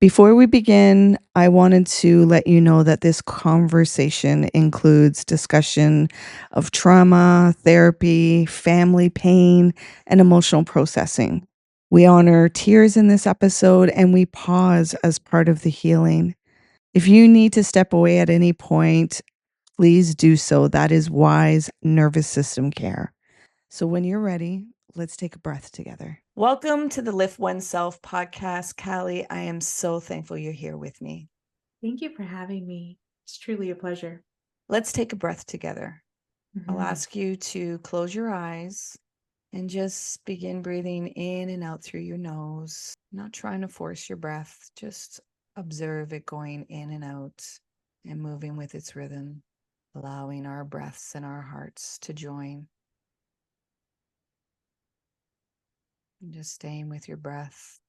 Before we begin, I wanted to let you know that this conversation includes discussion of trauma, therapy, family pain, and emotional processing. We honor tears in this episode and we pause as part of the healing. If you need to step away at any point, please do so. That is wise nervous system care. So when you're ready, let's take a breath together. Welcome to the LiftOneSelf podcast, Kallai. I am so thankful you're here with me. Thank you for having me. It's truly a pleasure. Let's take a breath together. I'll Mhm. ask you to close your eyes and just begin breathing in and out through your nose. Not trying to force your breath, just observe it going in and out and moving with its rhythm, allowing our breaths and our hearts to join. And just staying with your breath,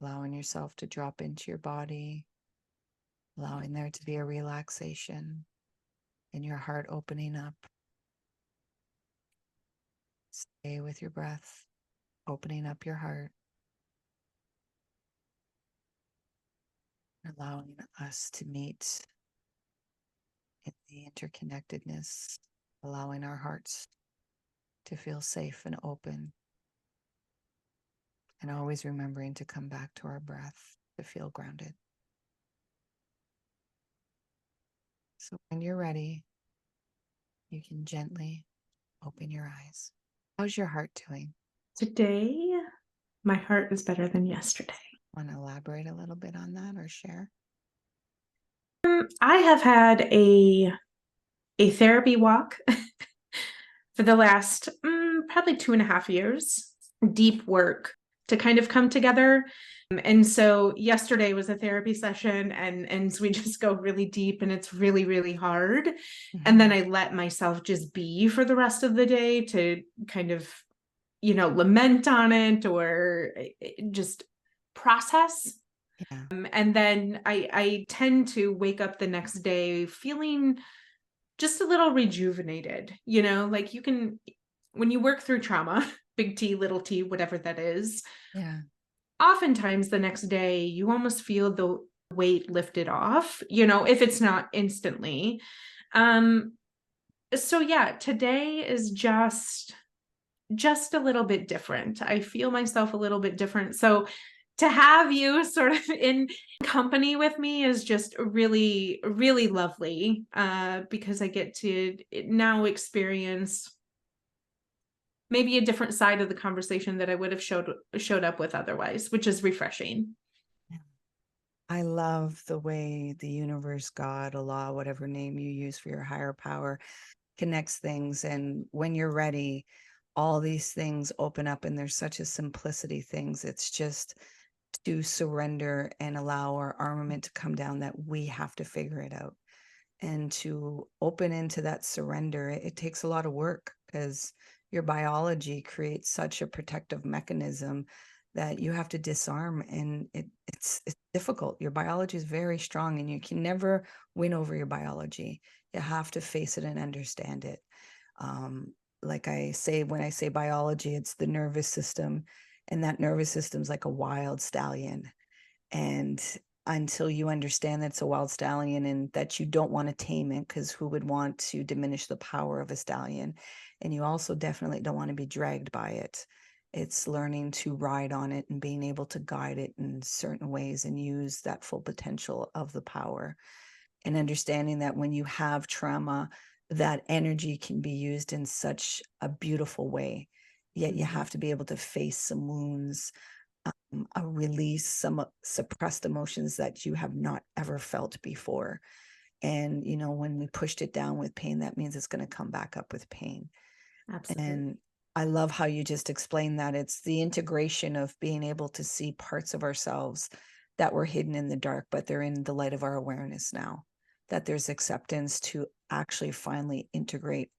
allowing yourself to drop into your body, allowing there to be a relaxation and your heart opening up. Stay with your breath, opening up your heart, allowing us to meet in the interconnectedness, allowing our hearts to feel safe and open, and always remembering to come back to our breath to feel grounded. So when you're ready, you can gently open your eyes. How's your heart doing? Today, my heart is better than yesterday. Want to elaborate a little bit on that or share? I have had a therapy walk for the last probably 2.5 years. Deep work to kind of come together. And so yesterday was a therapy session, and so we just go really deep, and it's really, really hard. And then I let myself just be for the rest of the day to kind of, lament on it or just process. Yeah. And then I tend to wake up the next day feeling just a little rejuvenated, like you can, when you work through trauma, big T, little t, whatever that is, Yeah. oftentimes the next day you almost feel the weight lifted off, if it's not instantly. So yeah, today is just a little bit different. I feel myself a little bit different. So to have you sort of in company with me is just really, really lovely, because I get to now experience maybe a different side of the conversation that I would have showed up with otherwise, which is refreshing. I love the way the universe, God, Allah, whatever name you use for your higher power, connects things. And when you're ready, all these things open up, and there's such a simplicity things. It's just to surrender and allow our armament to come down, that we have to figure it out. And to open into that surrender, it takes a lot of work, because your biology creates such a protective mechanism that you have to disarm, and it's difficult. Your biology is very strong, and you can never win over your biology. You have to face it and understand it. Like I say, when I say biology, it's the nervous system, and that nervous system is like a wild stallion. And until you understand that it's a wild stallion and that you don't want to tame it, because who would want to diminish the power of a stallion? And you also definitely don't want to be dragged by it. It's learning to ride on it and being able to guide it in certain ways and use that full potential of the power. And understanding that when you have trauma, that energy can be used in such a beautiful way. Yet you have to be able to face some wounds, release some suppressed emotions that you have not ever felt before. And, when we pushed it down with pain, that means it's going to come back up with pain. Absolutely. And I love how you just explained that. It's the integration of being able to see parts of ourselves that were hidden in the dark, but they're in the light of our awareness now. That there's acceptance to actually finally integrate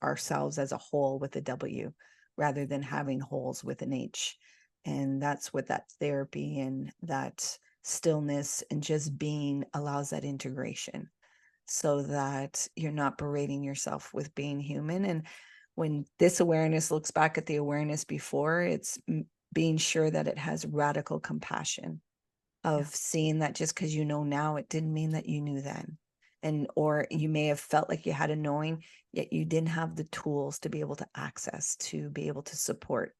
ourselves as a whole with a W, rather than having holes with an H. And that's what that therapy and that stillness and just being allows, that integration, so that you're not berating yourself with being human. And when this awareness looks back at the awareness before, it's being sure that it has radical compassion of seeing that just because you know now, it didn't mean that you knew then. And or you may have felt like you had a knowing, yet you didn't have the tools to be able to access, to be able to support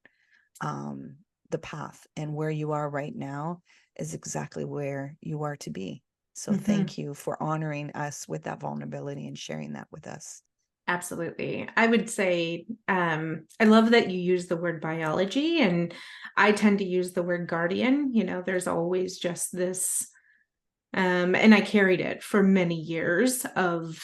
the path. And where you are right now is exactly where you are to be. So thank you for honoring us with that vulnerability and sharing that with us. Absolutely. I would say, I love that you use the word biology, and I tend to use the word guardian. You know, there's always just this, and I carried it for many years of,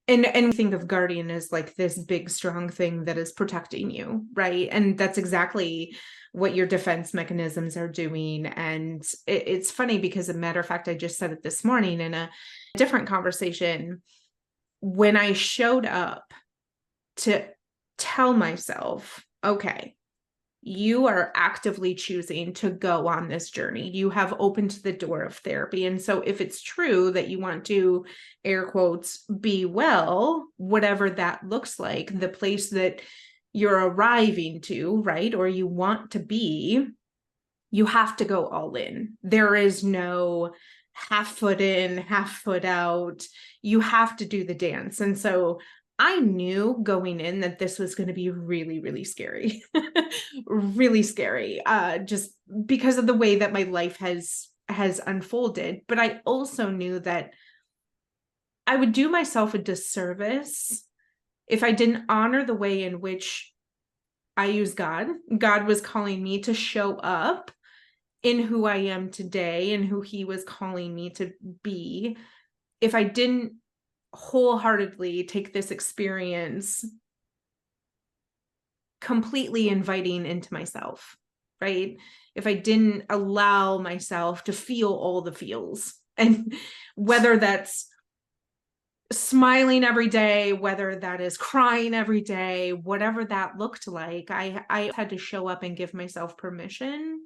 and think of guardian as like this big, strong thing that is protecting you, right? And that's exactly what your defense mechanisms are doing. And it's funny because, as a matter of fact, I just said it this morning in a different conversation. When I showed up to tell myself, okay, you are actively choosing to go on this journey. You have opened the door of therapy. And so if it's true that you want to, air quotes, be well, whatever that looks like, the place that you're arriving to, right? Or you want to be, you have to go all in. There is no half foot in, half foot out. You have to do the dance. And so I knew going in that this was going to be really, really scary, really scary, just because of the way that my life has unfolded. But I also knew that I would do myself a disservice if I didn't honor the way in which I use God. God was calling me to show up in who I am today and who he was calling me to be, if I didn't wholeheartedly take this experience completely inviting into myself, right? If I didn't allow myself to feel all the feels, and whether that's smiling every day, whether that is crying every day, whatever that looked like, I had to show up and give myself permission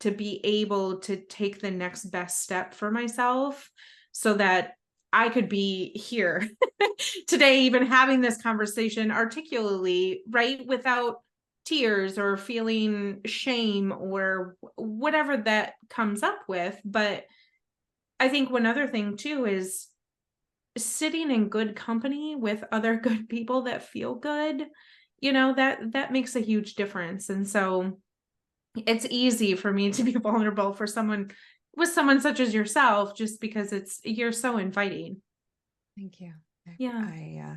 to be able to take the next best step for myself so that I could be here today, even having this conversation articulately, right? Without tears or feeling shame or whatever that comes up with. But I think one other thing too is sitting in good company with other good people that feel good, you know, that makes a huge difference. And so it's easy for me to be vulnerable for someone with someone such as yourself, just because you're so inviting. Thank you. Yeah.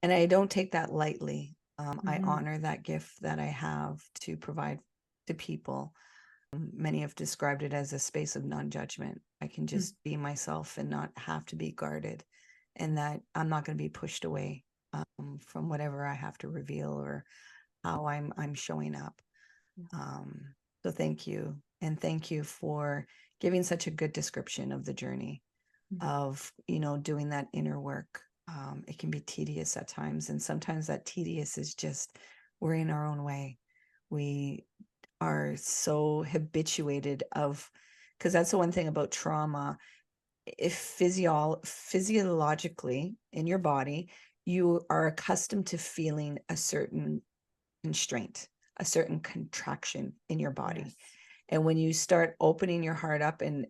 And I don't take that lightly. I Mhm. honor that gift that I have to provide to people. Many have described it as a space of non-judgment. I can Mm. just be myself and not have to be guarded, and that I'm not going to be pushed away from whatever I have to reveal or how I'm showing up. Um, so thank you, and thank you for giving such a good description of the journey of doing that inner work. It can be tedious at times, and sometimes that tedious is just we're in our own way. We are so habituated of, because that's the one thing about trauma. If physiologically in your body, you are accustomed to feeling a certain constraint, a certain contraction in your body. Yes. And when you start opening your heart up and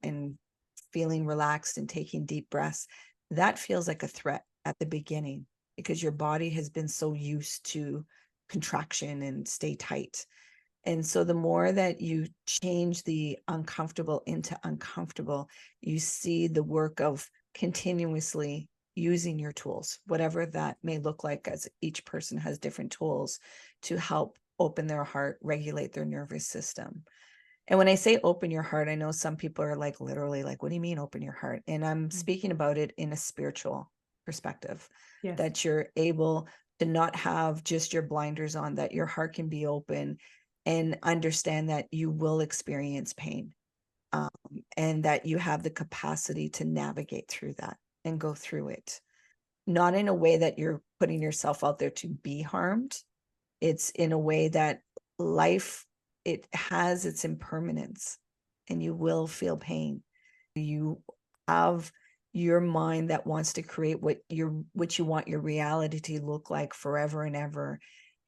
feeling relaxed and taking deep breaths, that feels like a threat at the beginning because your body has been so used to contraction and stay tight. And so the more that you change the uncomfortable into uncomfortable, you see the work of continuously using your tools, whatever that may look like, as each person has different tools to help open their heart, regulate their nervous system. And when I say open your heart, I know some people are like, literally, like, what do you mean open your heart? And I'm speaking about it in a spiritual perspective, Yes. that you're able to not have just your blinders on, that your heart can be open and understand that you will experience pain, and that you have the capacity to navigate through that and go through it. Not in a way that you're putting yourself out there to be harmed. It's in a way that life, it has its impermanence, and you will feel pain. You have your mind that wants to create what you want your reality to look like forever and ever.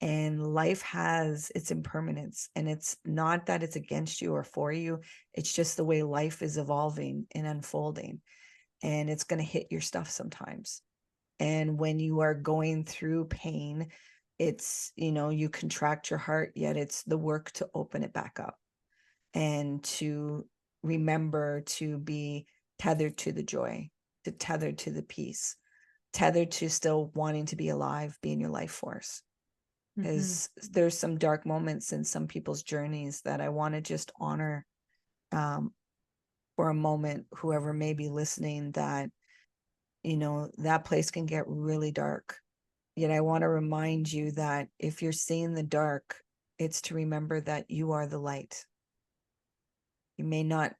And life has its impermanence, and it's not that it's against you or for you. It's just the way life is evolving and unfolding, and it's going to hit your stuff sometimes. And when you are going through pain, it's, you contract your heart, yet it's the work to open it back up and to remember to be tethered to the joy, to tethered to the peace, tethered to still wanting to be alive, be in your life force. Because there's some dark moments in some people's journeys that I want to just honor for a moment, whoever may be listening, that, that place can get really dark. Yet I want to remind you that if you're seeing the dark, it's to remember that you are the light. You may not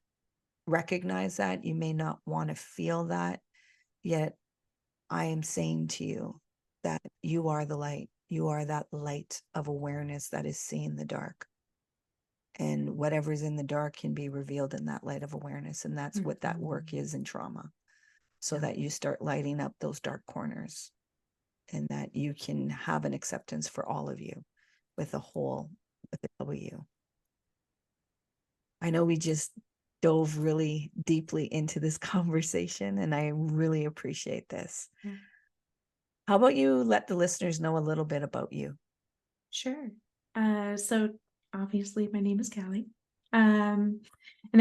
recognize that, you may not want to feel that, yet I am saying to you that you are the light. You are that light of awareness that is seeing the dark. And whatever's in the dark can be revealed in that light of awareness. And that's what that work is in trauma. So that you start lighting up those dark corners, and that you can have an acceptance for all of you with a whole, with a W. I know we just dove really deeply into this conversation, and I really appreciate this. How about you let the listeners know a little bit about you? Sure. So obviously my name is Kallai. And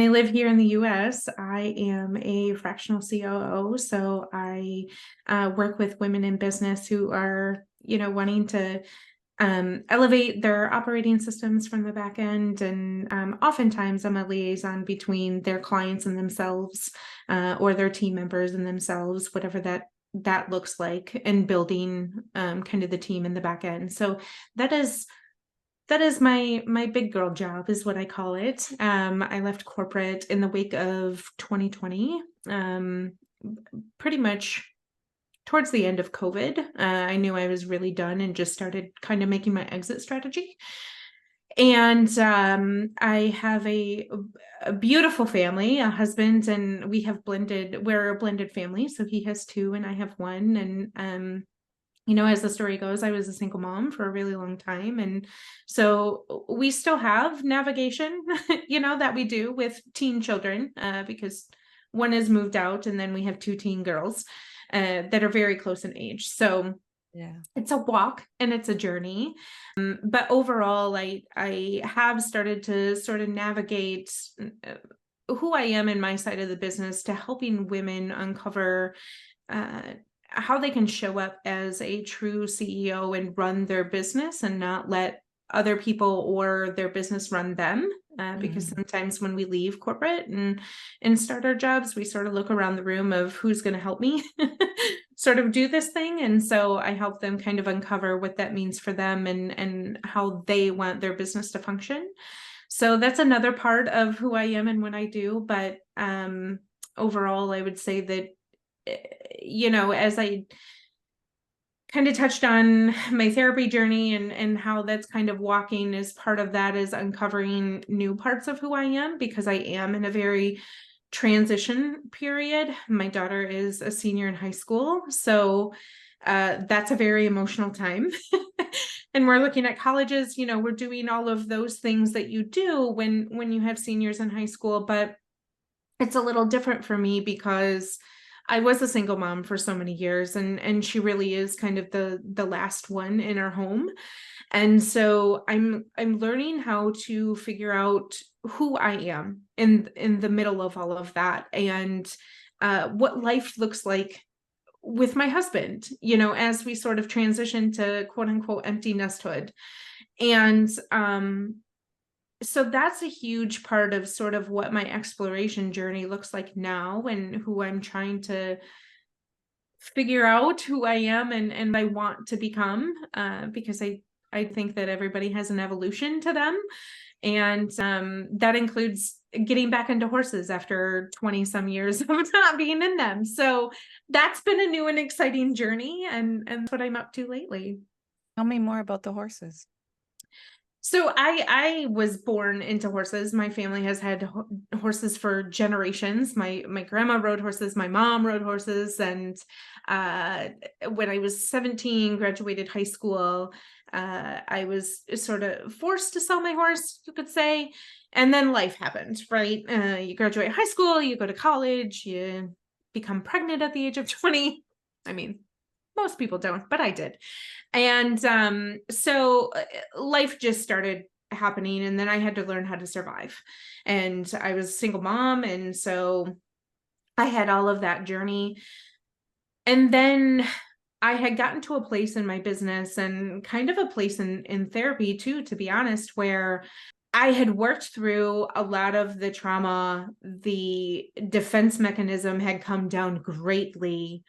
I live here in the US. I am a fractional COO. So I work with women in business who are, wanting to elevate their operating systems from the back end. And oftentimes I'm a liaison between their clients and themselves, or their team members and themselves, whatever that looks like, and building kind of the team in the back end. So that is my big girl job, is what I call it. I left corporate in the wake of 2020, pretty much towards the end of COVID. I knew I was really done and just started kind of making my exit strategy. And I have a beautiful family, a husband, and we're a blended family. So he has two and I have one. And as the story goes, I was a single mom for a really long time. And so we still have navigation, that we do with teen children, because one has moved out, and then we have two teen girls that are very close in age. So Yeah. it's a walk and it's a journey. But overall, I have started to sort of navigate who I am in my side of the business, to helping women uncover how they can show up as a true CEO and run their business, and not let other people or their business run them. Because sometimes when we leave corporate and start our jobs, we sort of look around the room of who's going to help me sort of do this thing. And so I help them kind of uncover what that means for them, and how they want their business to function. So that's another part of who I am and what I do. But overall, I would say that, as I kind of touched on my therapy journey, and how that's kind of walking as part of that, is uncovering new parts of who I am, because I am in a very transition period. My daughter is a senior in high school, so that's a very emotional time. And we're looking at colleges, we're doing all of those things that you do when you have seniors in high school. But it's a little different for me, because I was a single mom for so many years, and she really is kind of the last one in our home. And so I'm learning how to figure out who I am in the middle of all of that, and what life looks like with my husband, as we sort of transition to quote unquote empty nesthood. And so that's a huge part of sort of what my exploration journey looks like now, and who I'm trying to figure out who I am and I want to become, because I think that everybody has an evolution to them. And that includes getting back into horses after 20 some years of not being in them. So that's been a new and exciting journey, and that's what I'm up to lately. Tell me more about the horses. So I was born into horses. My family has had horses for generations. My grandma rode horses. My mom rode horses. And when I was 17, graduated high school, I was sort of forced to sell my horse, you could say. And then life happened, right? You graduate high school, you go to college, you become pregnant at the age of 20. I mean, most people don't, but I did. And so life just started happening, and then I had to learn how to survive. And I was a single mom, and so I had all of that journey. And then I had gotten to a place in my business and kind of a place in therapy too, to be honest, where I had worked through a lot of the trauma. The defense mechanism had come down greatly.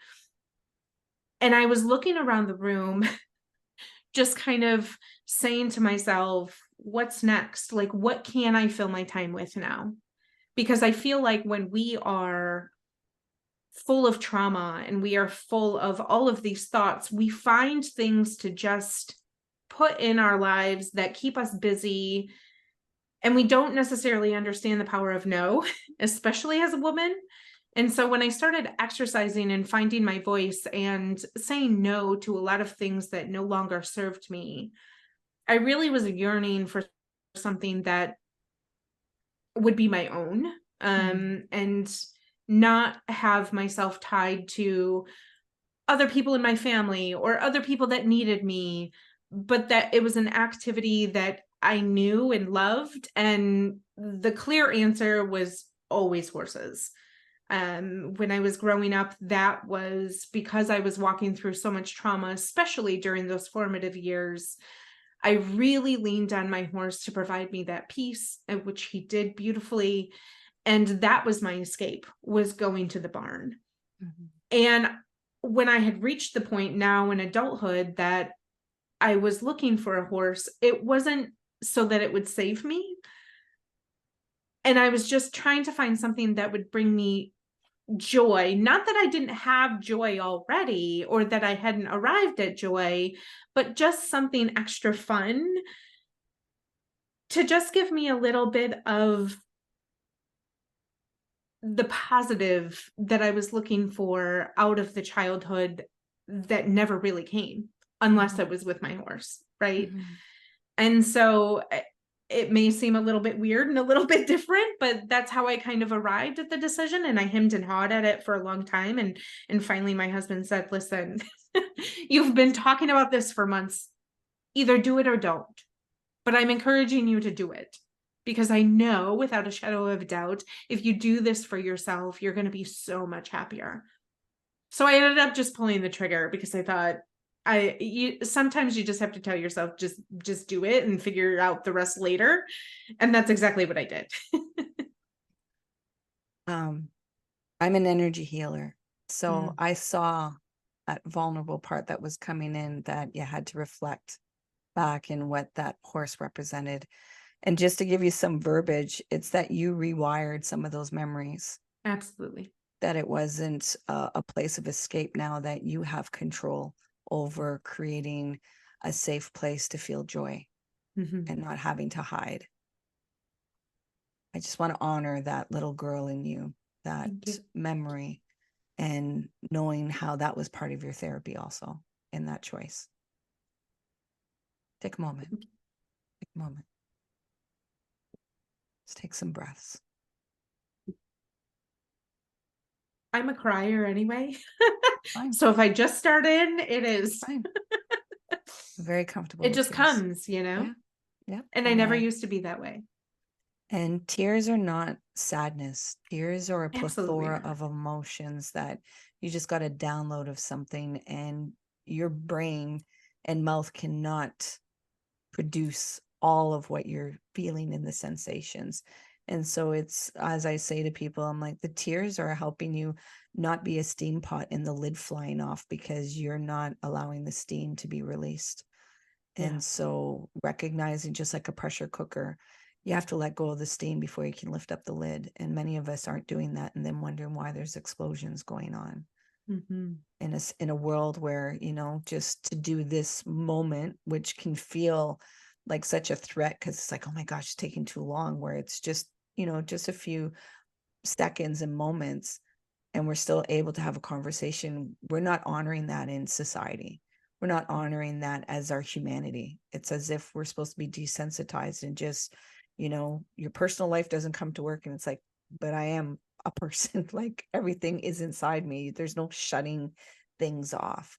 And I was looking around the room, just kind of saying to myself, what's next? Like, what can I fill my time with now? Because I feel like when we are full of trauma and we are full of all of these thoughts, we find things to just put in our lives that keep us busy. And we don't necessarily understand the power of no, especially as a woman. And so when I started exercising and finding my voice and saying no to a lot of things that no longer served me, I really was yearning for something that would be my own, and not have myself tied to other people in my family or other people that needed me, but that it was an activity that I knew and loved. And the clear answer was always horses. When I was growing up, that was because I was walking through so much trauma, especially during those formative years. I really leaned on my horse to provide me that peace, which he did beautifully. And that was my escape, was going to the barn. And when I had reached the point now in adulthood that I was looking for a horse, it wasn't so that it would save me. And I was just trying to find something that would bring me joy. Not that I didn't have joy already or that I hadn't arrived at joy, but just something extra fun to just give me a little bit of the positive that I was looking for out of the childhood that never really came unless it was with my horse, right? And so it may seem a little bit weird and a little bit different, but that's how I kind of arrived at the decision. And I hemmed and hawed at it for a long time. And finally my husband said, listen, you've been talking about this for months. Either do it or don't. But I'm encouraging you to do it because I know without a shadow of a doubt, if you do this for yourself, you're going to be so much happier. So I ended up just pulling the trigger because I thought sometimes you just have to tell yourself, just do it and figure out the rest later. And that's exactly what I did. I'm an energy healer. So I saw that vulnerable part that was coming in that you had to reflect back in what that horse represented. And just to give you some verbiage, it's that you rewired some of those memories. Absolutely. That it wasn't a place of escape now, that you have control over creating a safe place to feel joy and not having to hide. I just want to honor that little girl in you, that memory, and knowing how that was part of your therapy also in that choice. Take a moment. Take a moment. Let's take some breaths. I'm a crier anyway. So if I just start in, it is fine. Very comfortable. It just comes, Yeah. And I never used to be that way. And tears are not sadness. Tears are a Absolutely plethora not. of emotions that you just got a download of something, and your brain and mouth cannot produce all of what you're feeling in the sensations. And so it's, as I say to people, I'm like, the tears are helping you not be a steam pot in the lid flying off because you're not allowing the steam to be released. And so recognizing, just like a pressure cooker, you have to let go of the steam before you can lift up the lid. And many of us aren't doing that, and then wondering why there's explosions going on. In a world where, just to do this moment, which can feel like such a threat because it's like, oh my gosh, it's taking too long, where it's just, just a few seconds and moments, and we're still able to have a conversation. We're not honoring that in society. we're not honoring that as our humanity. It's as if we're supposed to be desensitized and just, your personal life doesn't come to work. And it's like, but I am a person. Like everything is inside me. There's no shutting things off.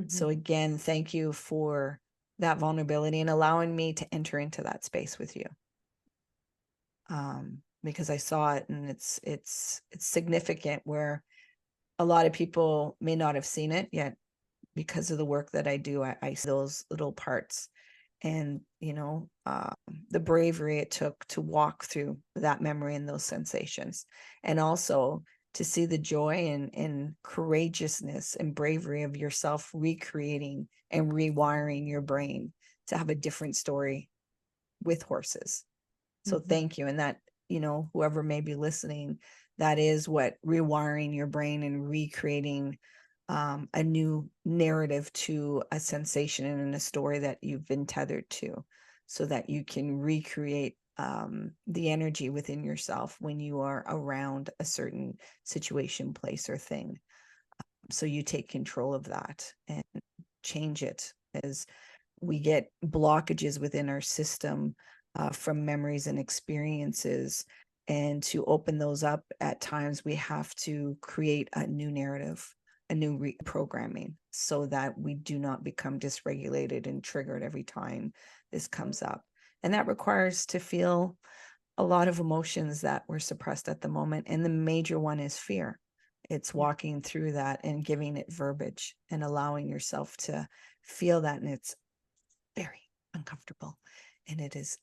So again, thank you for that vulnerability and allowing me to enter into that space with you. Because I saw it, and it's significant where a lot of people may not have seen it yet. Because of the work that I do, I see those little parts, and the bravery it took to walk through that memory and those sensations, and also to see the joy and courageousness and bravery of yourself recreating and rewiring your brain to have a different story with horses. So thank you. And that, whoever may be listening, that is what rewiring your brain and recreating a new narrative to a sensation and a story that you've been tethered to, so that you can recreate the energy within yourself when you are around a certain situation, place, or thing. So you take control of that and change it, as we get blockages within our system from memories and experiences. And to open those up, at times we have to create a new narrative, a new reprogramming, so that we do not become dysregulated and triggered every time this comes up. And that requires to feel a lot of emotions that were suppressed at the moment. And the major one is fear. It's walking through that and giving it verbiage and allowing yourself to feel that. And it's very uncomfortable, and it is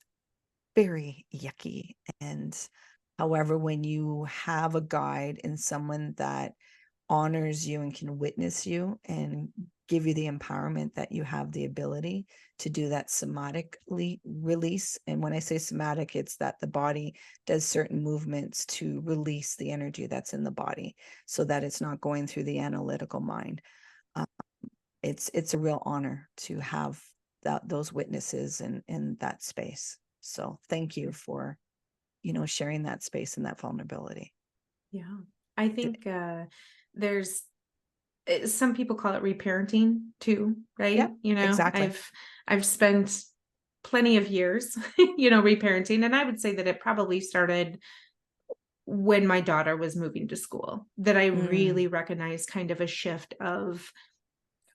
very yucky. And however, when you have a guide and someone that honors you and can witness you and give you the empowerment that you have the ability to do that somatically release. And when I say somatic, it's that the body does certain movements to release the energy that's in the body, so that it's not going through the analytical mind. It's a real honor to have those witnesses in that space. So thank you for, sharing that space and that vulnerability. Yeah. I think there's some people call it reparenting too, right? Yep, exactly. I've spent plenty of years, reparenting, and I would say that it probably started when my daughter was moving to school, that I really recognized kind of a shift of,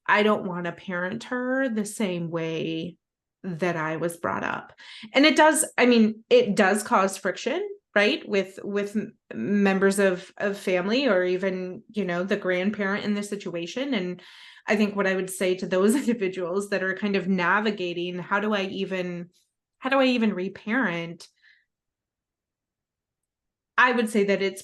I don't want to parent her the same way that I was brought up. And it does cause friction, right? With members of family, or even, the grandparent in the situation. And I think what I would say to those individuals that are kind of navigating, how do I even reparent? I would say that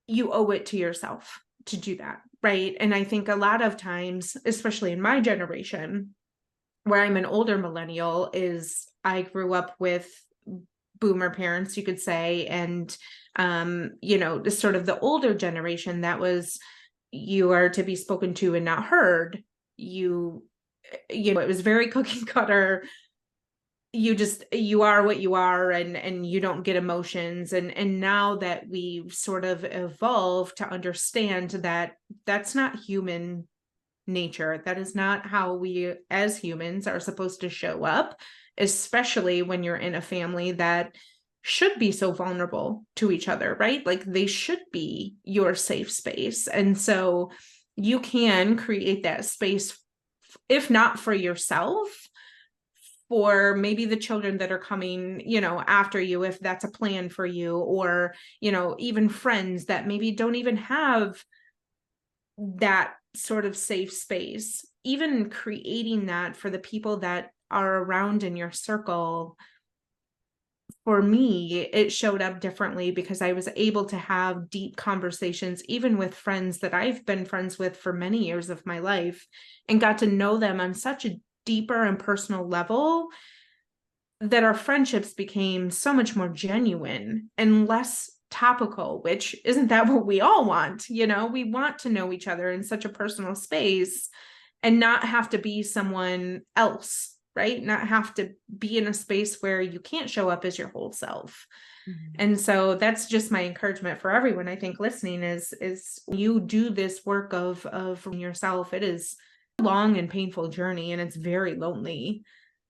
you owe it to yourself to do that, right? And I think a lot of times, especially in my generation, where I'm an older millennial, is I grew up with boomer parents, you could say, and sort of the older generation that was, you are to be spoken to and not heard. It was very cookie cutter. You are what you are, and you don't get emotions. And now that we've sort of evolved to understand that that's not human nature, that is not how we as humans are supposed to show up, especially when you're in a family that should be so vulnerable to each other, right? Like they should be your safe space. And so you can create that space, if not for yourself, for maybe the children that are coming, after you, if that's a plan for you, or, even friends that maybe don't even have that sort of safe space. Even creating that for the people that are around in your circle, for me, it showed up differently because I was able to have deep conversations, even with friends that I've been friends with for many years of my life, and got to know them on such a deeper and personal level that our friendships became so much more genuine and less topical. Which, isn't that what we all want? We want to know each other in such a personal space and not have to be someone else, right? Not have to be in a space where you can't show up as your whole self. And so that's just my encouragement for everyone, I think, listening, is you do this work of yourself. It is long and painful journey, and it's very lonely,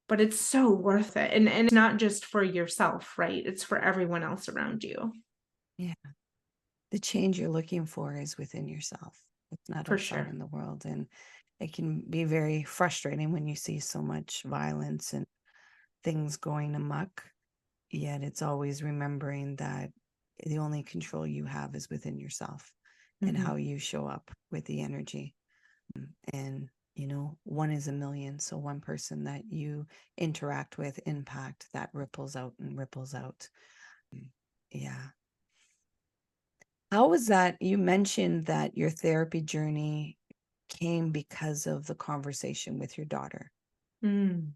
but it's so worth it. And it's not just for yourself, right? It's for everyone else around you. Yeah. The change you're looking for is within yourself. It's not For outside sure. in the world. And it can be very frustrating when you see so much violence and things going amok. Yet it's always remembering that the only control you have is within yourself and Mhm. how you show up with the energy. And, one is a million. So one person that you interact with, impact, that ripples out and ripples out. Yeah. How was that? You mentioned that your therapy journey came because of the conversation with your daughter. Mm.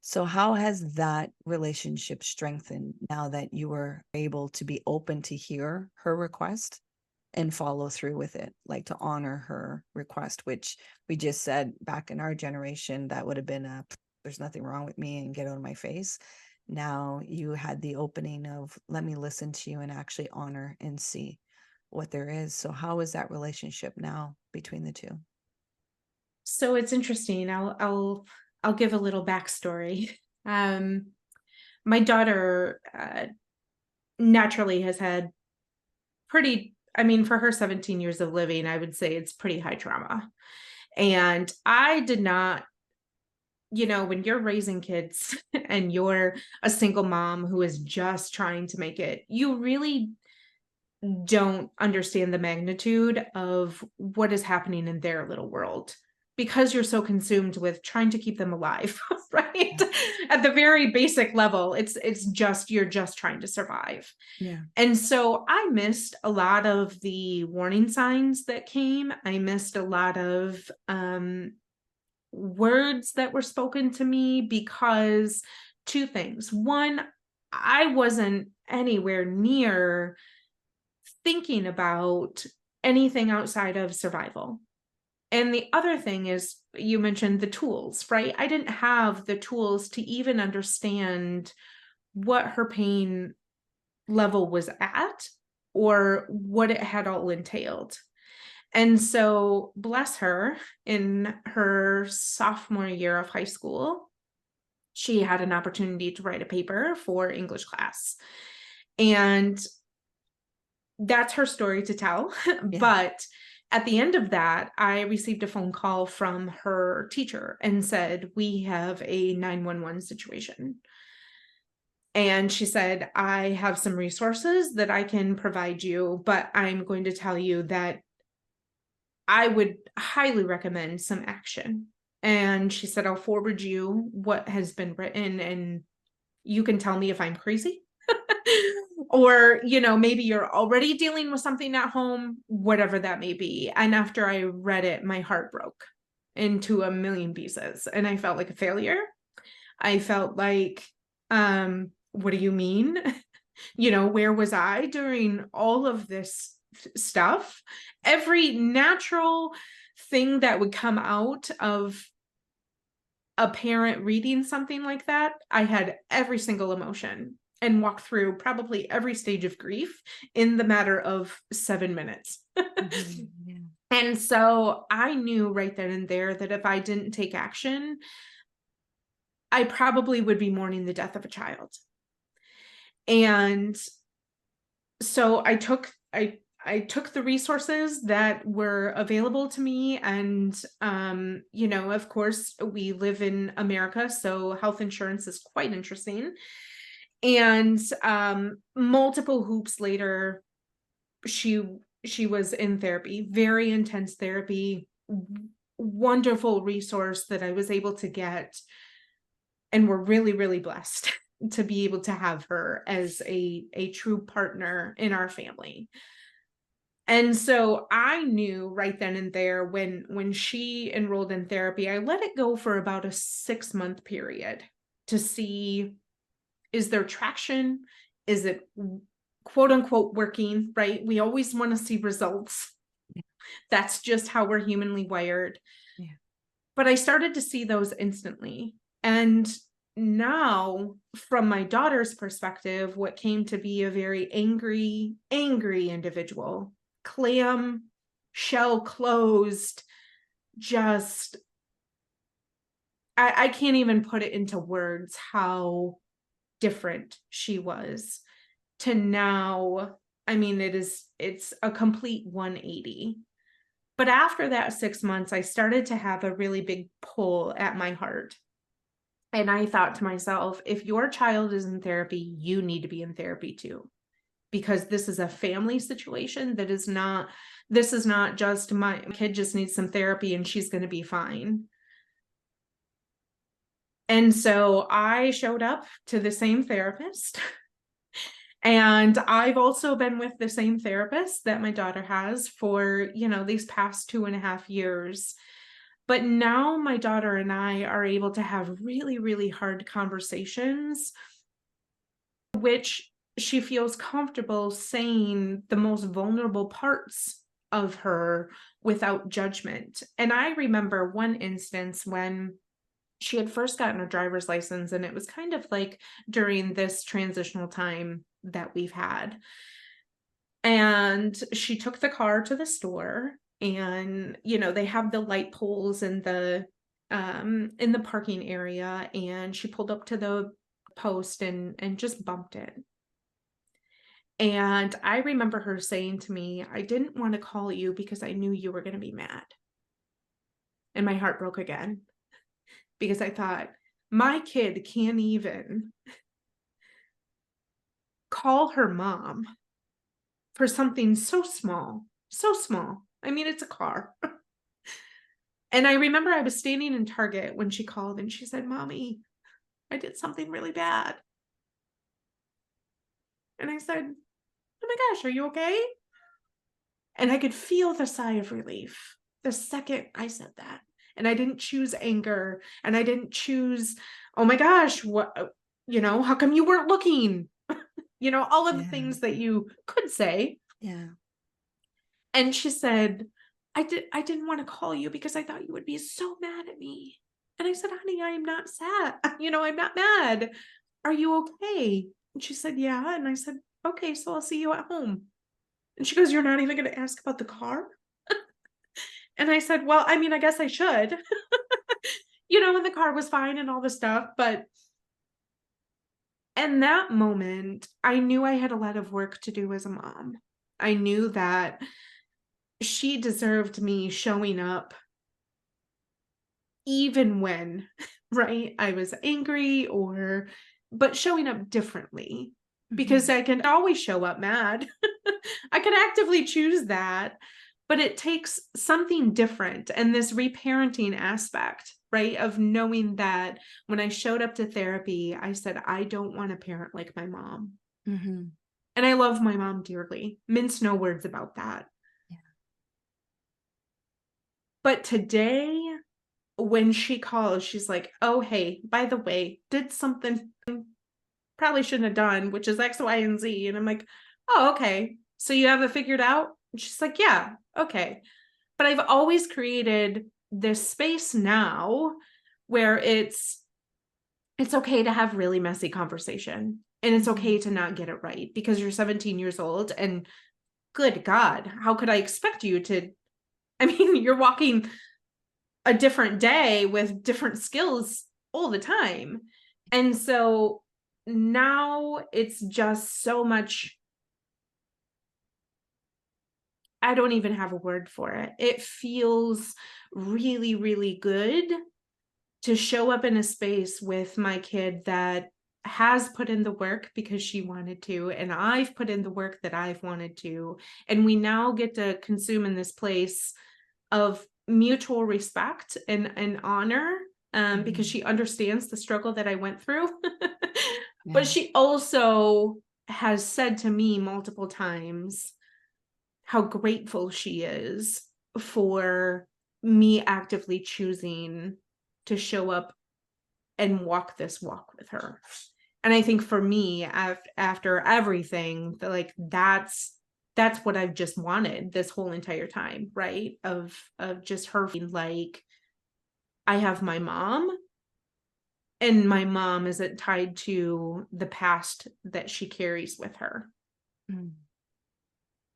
So, how has that relationship strengthened now that you were able to be open to hear her request and follow through with it, like to honor her request, which we just said back in our generation, that would have been there's nothing wrong with me and get out of my face. Now you had the opening of, let me listen to you and actually honor and see what there is. So, how is that relationship now between the two? So it's interesting. I'll give a little backstory. Um, my daughter naturally has had pretty, I mean, for her 17 years of living, I would say it's pretty high trauma. And I did not, when you're raising kids and you're a single mom who is just trying to make it, you really don't understand the magnitude of what is happening in their little world because you're so consumed with trying to keep them alive, right? Yeah. At the very basic level, it's just you're just trying to survive. Yeah. And so I missed a lot of the warning signs that came. I missed a lot of words that were spoken to me because two things. One, I wasn't anywhere near thinking about anything outside of survival. And the other thing is, you mentioned the tools, right? I didn't have the tools to even understand what her pain level was at or what it had all entailed. And so, bless her, in her sophomore year of high school, she had an opportunity to write a paper for English class. And that's her story to tell. Yeah. But at the end of that, I received a phone call from her teacher and said, "We have a 911 situation." And she said, "I have some resources that I can provide you, but I'm going to tell you that I would highly recommend some action." And she said, "I'll forward you what has been written and you can tell me if I'm crazy." Or, maybe you're already dealing with something at home, whatever that may be. And after I read it, my heart broke into a million pieces and I felt like a failure. I felt like, what do you mean? Where was I during all of this stuff? Every natural thing that would come out of a parent reading something like that, I had every single emotion and walked through probably every stage of grief in the matter of 7 minutes. Mhm. Yeah. And so I knew right then and there that if I didn't take action, I probably would be mourning the death of a child. And so I took the resources that were available to me and of course we live in America, so health insurance is quite interesting. And multiple hoops later, she she was in therapy, very intense therapy, wonderful resource that I was able to get, and we're really, really blessed to be able to have her as a true partner in our family. And so I knew right then and there when she enrolled in therapy, I let it go for about a 6-month period to see, is there traction? Is it quote unquote working, right? We always want to see results. Yeah. That's just how we're humanly wired. Yeah. But I started to see those instantly. And now, from my daughter's perspective, what came to be a very angry, angry individual, clam, shell closed, just I can't even put it into words how different she was to now. I mean, it's a complete 180. But after that 6 months, I started to have a really big pull at my heart. And I thought to myself, if your child is in therapy, you need to be in therapy too. Because this is a family situation this is not just my kid just needs some therapy and she's going to be fine. And so I showed up to the same therapist. And I've also been with the same therapist that my daughter has for, these past 2.5 years. But now my daughter and I are able to have really, really hard conversations, which she feels comfortable saying the most vulnerable parts of her without judgment. And I remember one instance when she had first gotten her driver's license, and it was kind of like during this transitional time that we've had. And she took the car to the store, and they have the light poles in the parking area, and she pulled up to the post and just bumped it. And I remember her saying to me, "I didn't want to call you because I knew you were going to be mad." And my heart broke again, because I thought, my kid can't even call her mom for something so small, so small. I mean, it's a car. And I remember I was standing in Target when she called and she said, "Mommy, I did something really bad." And I said, "Oh my gosh, are you okay?" And I could feel the sigh of relief the second I said that. And I didn't choose anger, and I didn't choose, "Oh my gosh, what, how come you weren't looking?" All of the Yeah. things that you could say. Yeah. And she said, I didn't want to call you because I thought you would be so mad at me." And I said, "Honey, I am not sad. I'm not mad. Are you okay?" And she said, "Yeah." And I said, "Okay, so I'll see you at home." And she goes, "You're not even going to ask about the car?" And I said, "Well, I mean, I guess I should." And the car was fine and all the stuff. But in that moment, I knew I had a lot of work to do as a mom. I knew that she deserved me showing up even when, right, I was angry, but showing up differently, because Mhm. I can always show up mad. I can actively choose that, but it takes something different. And this reparenting aspect, right, of knowing that when I showed up to therapy, I said, I don't want to parent like my mom. Mhm. And I love my mom dearly. Mince no words about that. Yeah. But today, when she calls, she's like, "Oh, hey, by the way, did something probably shouldn't have done, which is X, Y, and Z." And I'm like, "Oh, okay. So you have it figured out?" And she's like, "Yeah, okay." But I've always created this space now where it's okay to have really messy conversation. And it's okay Mhm. to not get it right, because you're 17 years old, and good God, how could I expect you to? I mean, you're walking a different day with different skills all the time. And so now it's just so much, I don't even have a word for it. It feels really, really good to show up in a space with my kid that has put in the work because she wanted to, and I've put in the work that I've wanted to. And we now get to consume in this place of mutual respect and honor, because Mhm. she understands the struggle that I went through. But Yeah. she also has said to me multiple times how grateful she is for me actively choosing to show up and walk this walk with her. And I think for me, after everything, that's what I've just wanted this whole entire time, right? Of just her feeling like I have my mom, and my mom isn't tied to the past that she carries with her. Mm.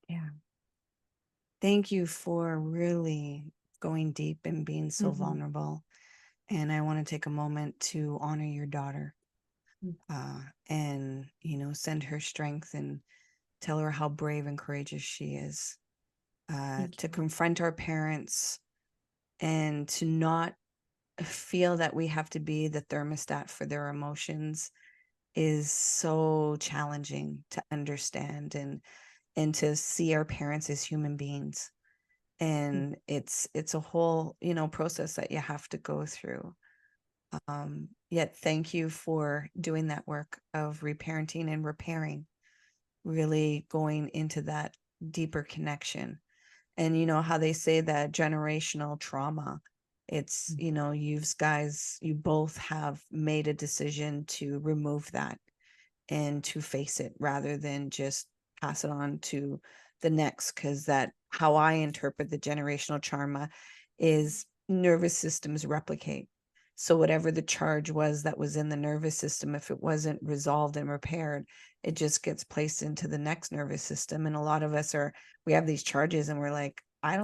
Yeah. Thank you for really going deep and being so Mhm. vulnerable. And I want to take a moment to honor your daughter, Mm. and, send her strength and tell her how brave and courageous she is, Thank to you. confront our parents and to not feel that we have to be the thermostat for their emotions is so challenging to understand, and to see our parents as human beings. Mm. And it's a whole, process that you have to go through. Yet thank you for doing that work of reparenting and repairing, really going into that deeper connection. And you know how they say that generational trauma, it's, Mm. you both have made a decision to remove that and to face it rather than just pass it on to the next. Because that, how I interpret the generational trauma, is nervous systems replicate. So whatever the charge was that was in the nervous system, if it wasn't resolved and repaired, it just gets placed into the next nervous system. And a lot of us we have these charges and we're like, I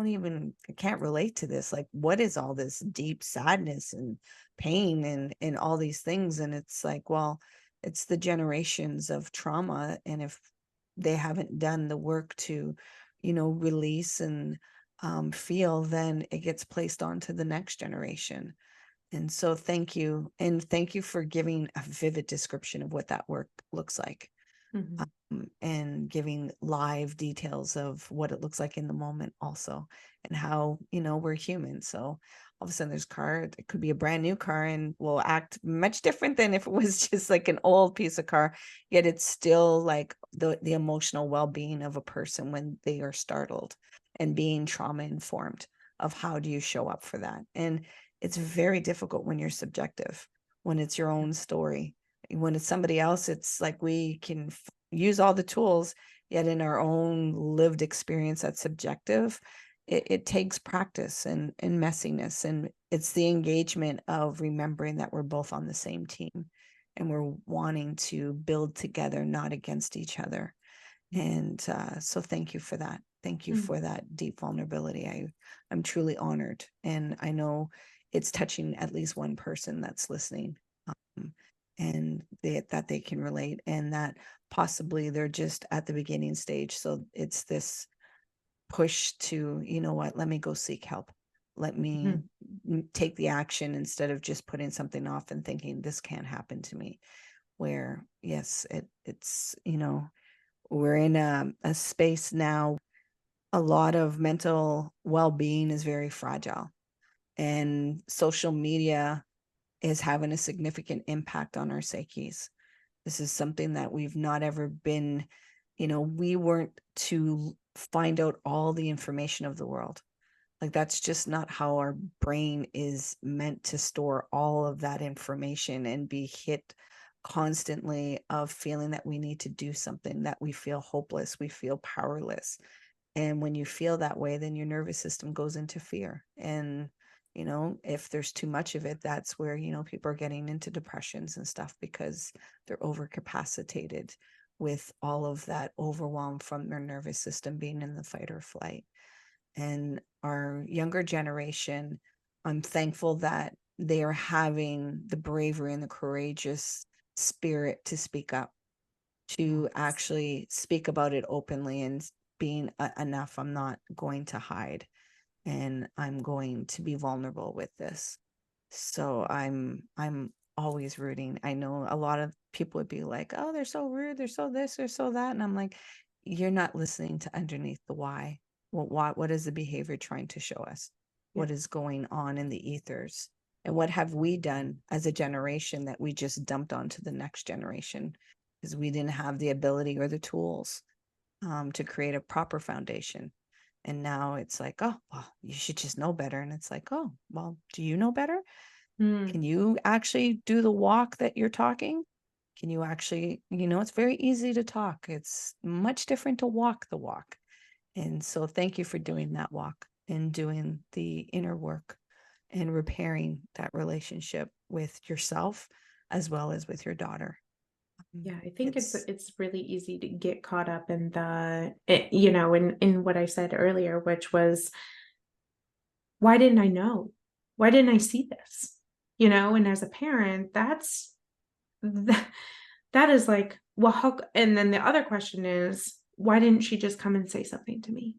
can't relate to this. Like, what is all this deep sadness and pain and all these things? And it's like, well, it's the generations of trauma. And if they haven't done the work to, release and feel, then it gets placed onto the next generation. And so thank you. And thank you for giving a vivid description of what that work looks like, Mhm. and giving live details of what it looks like in the moment also, and how, we're human. So all of a sudden there's car, it could be a brand new car and will act much different than if it was just like an old piece of car, yet it's still like the emotional well-being of a person when they are startled, and being trauma informed of how do you show up for that. And it's very difficult when you're subjective, when it's your own story. When it's somebody else, it's like we can use all the tools, yet in our own lived experience that's subjective, it takes practice and messiness, and it's the engagement of remembering that we're both on the same team and we're wanting to build together, not against each other. And so thank you for that. Thank you Mm. for that deep vulnerability. I'm truly honored, and I know it's touching at least one person that's listening, um, and that they can relate, and that possibly they're just at the beginning stage. So it's this push to, what, let me go seek help. Let me Mhm. take the action instead of just putting something off and thinking this can't happen to me. Where yes, it's, we're in a space now. A lot of mental well-being is very fragile, and social media is having a significant impact on our psyches. This is something that we've not ever been, we weren't to find out all the information of the world. Like, that's just not how our brain is meant to store all of that information and be hit constantly of feeling that we need to do something, that we feel hopeless, we feel powerless. And when you feel that way, then your nervous system goes into fear. And, if there's too much of it, that's where, people are getting into depressions and stuff, because they're overcapacitated with all of that overwhelm from their nervous system being in the fight or flight. And our younger generation, I'm thankful that they are having the bravery and the courageous spirit to speak up, to Yes. actually speak about it openly, and being enough. I'm not going to hide, and I'm going to be vulnerable with this. So I'm always rooting. I know a lot of people would be like, oh, they're so rude, they're so this, they're so that. And I'm like, you're not listening to underneath the why. Well, what is the behavior trying to show us? Yeah. What is going on in the ethers? And what have we done as a generation that we just dumped onto the next generation, because we didn't have the ability or the tools, to create a proper foundation? And now it's like, oh, well, you should just know better. And it's like, oh, well, do you know better? Mm. Can you actually do the walk that you're talking? Can you actually, it's very easy to talk. It's much different to walk the walk. And so thank you for doing that walk and doing the inner work and repairing that relationship with yourself as well as with your daughter. Yeah, I think it's It's it's really easy to get caught up in in what I said earlier, which was, why didn't I know? Why didn't I see this? And as a parent, that, that is like, well, and then the other question is, why didn't she just come and say something to me?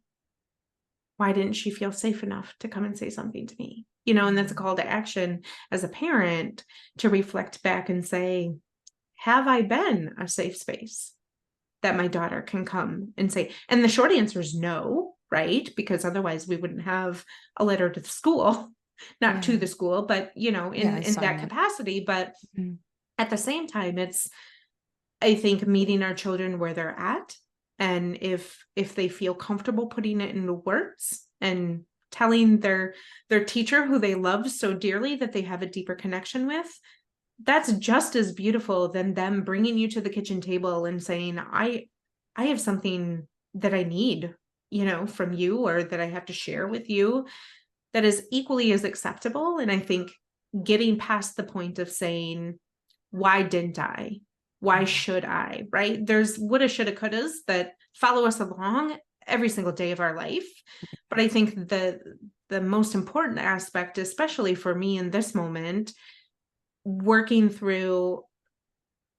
Why didn't she feel safe enough to come and say something to me? And that's a call to action as a parent to reflect back and say, have I been a safe space that my daughter can come and say? And the short answer is no, right? Because otherwise we wouldn't have a letter to the school, not to Yeah. the school, but Yeah. in that Assignment. capacity. But Mhm. at the same time, I think meeting our children where they're at, and if they feel comfortable putting it into words and telling their teacher who they love so dearly that they have a deeper connection with, that's just as beautiful than them bringing you to the kitchen table and saying, I have something that I need, from you, or that I have to share with you, that is equally as acceptable. And I think getting past the point of saying, why didn't I? Why should I? Right? There's woulda, shoulda, couldas that follow us along every single day of our life. But I think the most important aspect, especially for me in this moment, working through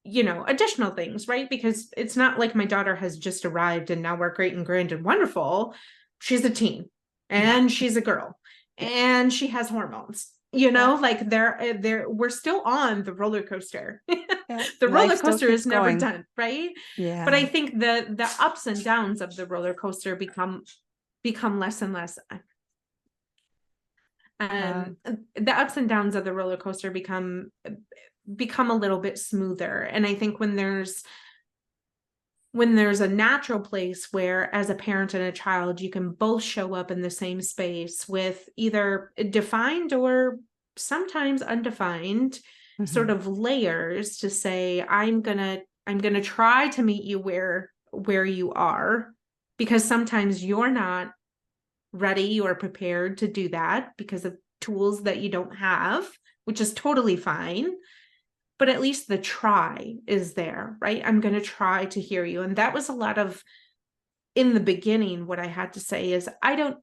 additional things, right? Because it's not like my daughter has just arrived and now we're great and grand and wonderful. She's a teen Yeah. and she's a girl Yeah. and she has hormones, Yeah. like we're still on the roller coaster. Yeah. The Life roller still coaster is keeps never going. done, right? But I Yeah. think the ups and downs of the roller coaster become less and less. Yeah. The ups and downs of the roller coaster become a little bit smoother. And I think when there's a natural place where, as a parent and a child, you can both show up in the same space with either defined or sometimes undefined sort Mhm. of layers to say, I'm gonna try to meet you where you are, because sometimes you're not ready or prepared to do that because of tools that you don't have, which is totally fine. But at least the try is there, right? I'm going to try to hear you. And that was a lot of, in the beginning, what I had to say is, I don't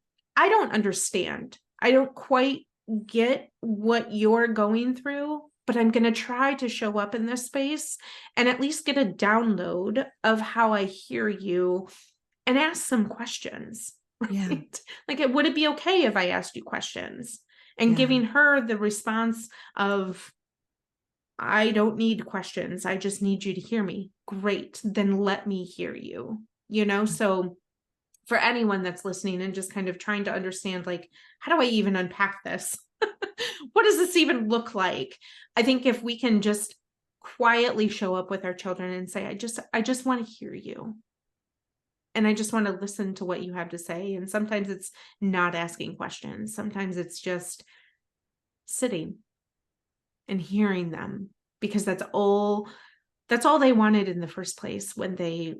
understand. I don't quite get what you're going through, but I'm going to try to show up in this space and at least get a download of how I hear you and ask some questions, Yeah. right? Like, would it be okay if I asked you questions? And Yeah. giving her the response of, I don't need questions. I just need you to hear me. Great. Then let me hear you. So for anyone that's listening and just kind of trying to understand, like, how do I even unpack this? What does this even look like? I think if we can just quietly show up with our children and say, I just want to hear you. And I just want to listen to what you have to say. And sometimes it's not asking questions. Sometimes it's just sitting and hearing them, because that's all they wanted in the first place when they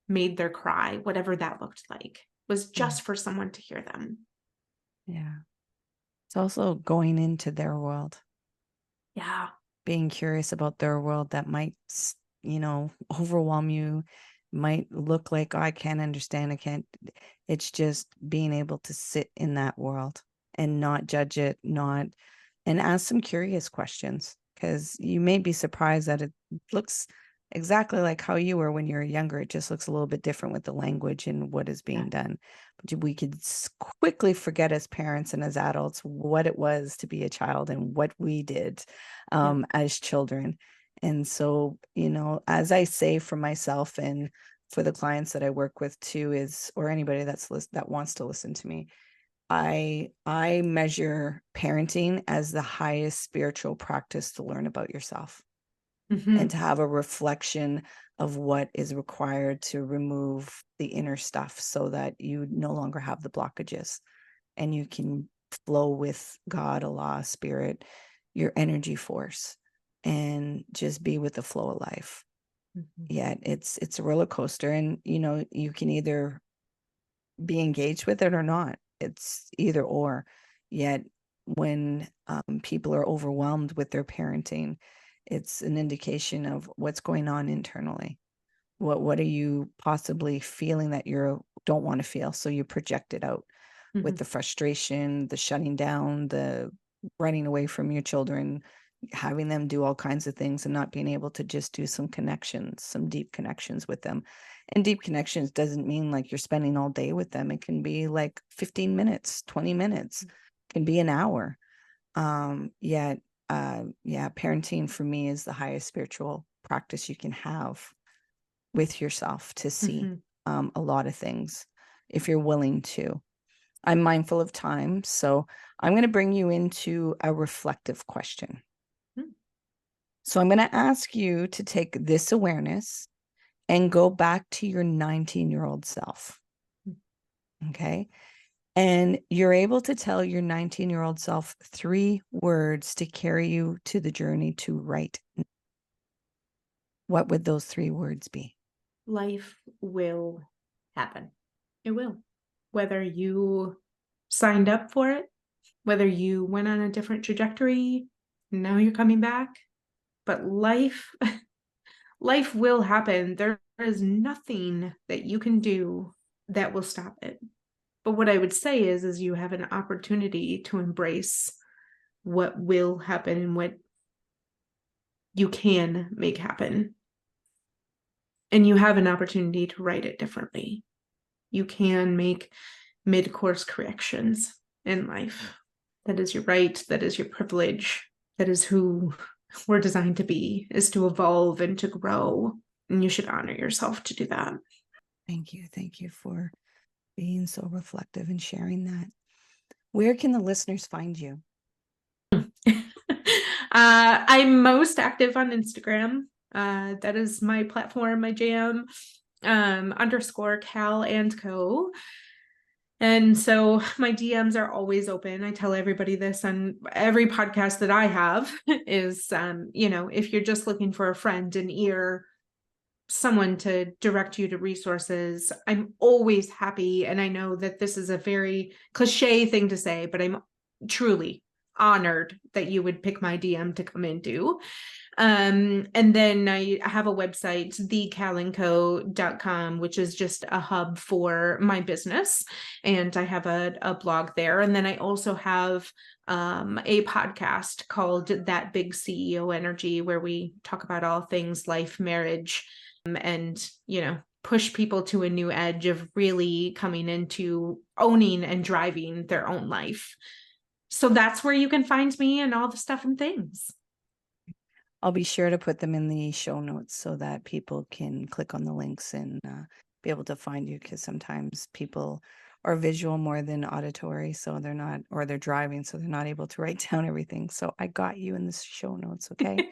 made their cry, whatever that looked like, was Yeah. just for someone to hear them. Yeah. It's also going into their world, Yeah. being curious about their world that might, overwhelm you, might look like, oh, I can't understand. I can't. It's just being able to sit in that world and not judge it, and ask some curious questions, because you may be surprised that it looks exactly like how you were when you were younger. It just looks a little bit different with the language and what is being done. But we could quickly forget as parents and as adults what it was to be a child and what we did Yeah. as children. And so, as I say for myself and for the clients that I work with too, is, or anybody that wants to listen to me, I measure parenting as the highest spiritual practice to learn about yourself and Mm-hmm. to have a reflection of what is required to remove the inner stuff so that you no longer have the blockages and you can flow with God, Allah, spirit, your energy force, and just be with the flow of life. Mm-hmm. Yeah, it's a roller coaster, and you can either be engaged with it or not. It's either or. Yet when people are overwhelmed with their parenting, it's an indication of what's going on internally. What are you possibly feeling that you don't want to feel? So you project it out with Mm-hmm. the frustration, the shutting down, the running away from your children, having them do all kinds of things and not being able to just do some connections, some deep connections with them. And deep connections doesn't mean like you're spending all day with them. It can be like 15 minutes, 20 minutes, it can be an hour. Yet, yeah, parenting for me is the highest spiritual practice you can have with yourself to see a lot of things if you're willing to. I'm mindful of time, so I'm going to bring you into a reflective question. So I'm going to ask you to take this awareness and go back to your 19-year-old self. Okay. And you're able to tell your 19-year-old self 3 words to carry you to the journey to right. What would those 3 words be? Life will happen. It will. Whether you signed up for it, whether you went on a different trajectory, now you're coming back, but life will happen. There is nothing that you can do that will stop it. But what I would say is you have an opportunity to embrace what will happen and what you can make happen. And you have an opportunity to write it differently. You can make mid-course corrections in life. That is your right. That is your privilege. That is who we're designed to be, is to evolve and to grow. And you should honor yourself to do that. Thank you. Thank you for being so reflective and sharing that. Where can the listeners find you? I'm most active on Instagram. That is my platform, my jam, _ Cal and Co. And so my DMs are always open. I tell everybody this on every podcast that I have is, if you're just looking for a friend, an ear, someone to direct you to resources, I'm always happy. And I know that this is a very cliche thing to say, but I'm truly honored that you would pick my DM to come into. And then I have a website, thecallandco.com, which is just a hub for my business. And I have a blog there. And then I also have a podcast called That Big CEO Energy, where we talk about all things life, marriage, and, push people to a new edge of really coming into owning and driving their own life. So that's where you can find me and all the stuff and things. I'll be sure to put them in the show notes so that people can click on the links and be able to find you, because sometimes people are visual more than auditory, so they're not, or they're driving, so they're not able to write down everything. So I got you in the show notes, okay?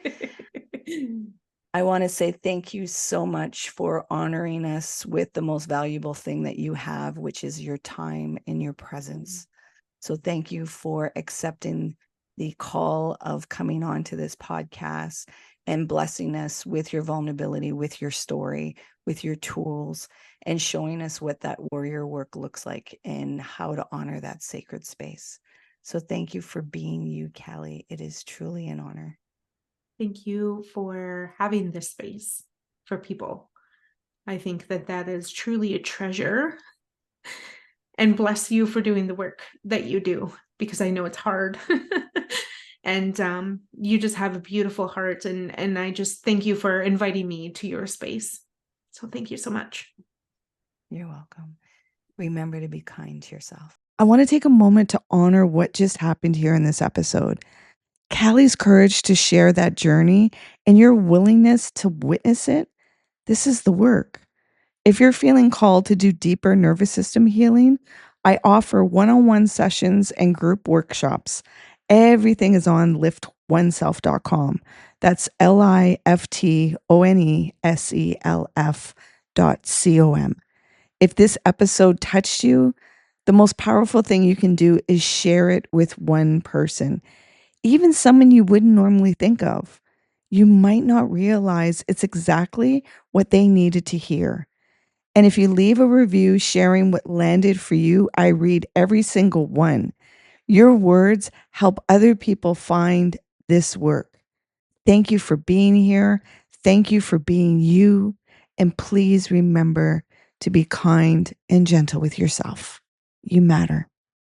I want to say thank you so much for honoring us with the most valuable thing that you have, which is your time and your presence. So thank you for accepting the call of coming on to this podcast and blessing us with your vulnerability, with your story, with your tools, and showing us what that warrior work looks like and how to honor that sacred space. So thank you for being you, Kallai. It is truly an honor. Thank you for having this space for people. I think that is truly a treasure. And bless you for doing the work that you do, because I know it's hard. And you just have a beautiful heart. And I just thank you for inviting me to your space. So thank you so much. You're welcome. Remember to be kind to yourself. I want to take a moment to honor what just happened here in this episode. Kallai's courage to share that journey and your willingness to witness it. This is the work. If you're feeling called to do deeper nervous system healing, I offer one-on-one sessions and group workshops. Everything is on LiftOneSelf.com. That's LiftOneself.com. If this episode touched you, the most powerful thing you can do is share it with one person, even someone you wouldn't normally think of. You might not realize it's exactly what they needed to hear. And if you leave a review sharing what landed for you, I read every single one. Your words help other people find this work. Thank you for being here. Thank you for being you. And please remember to be kind and gentle with yourself. You matter.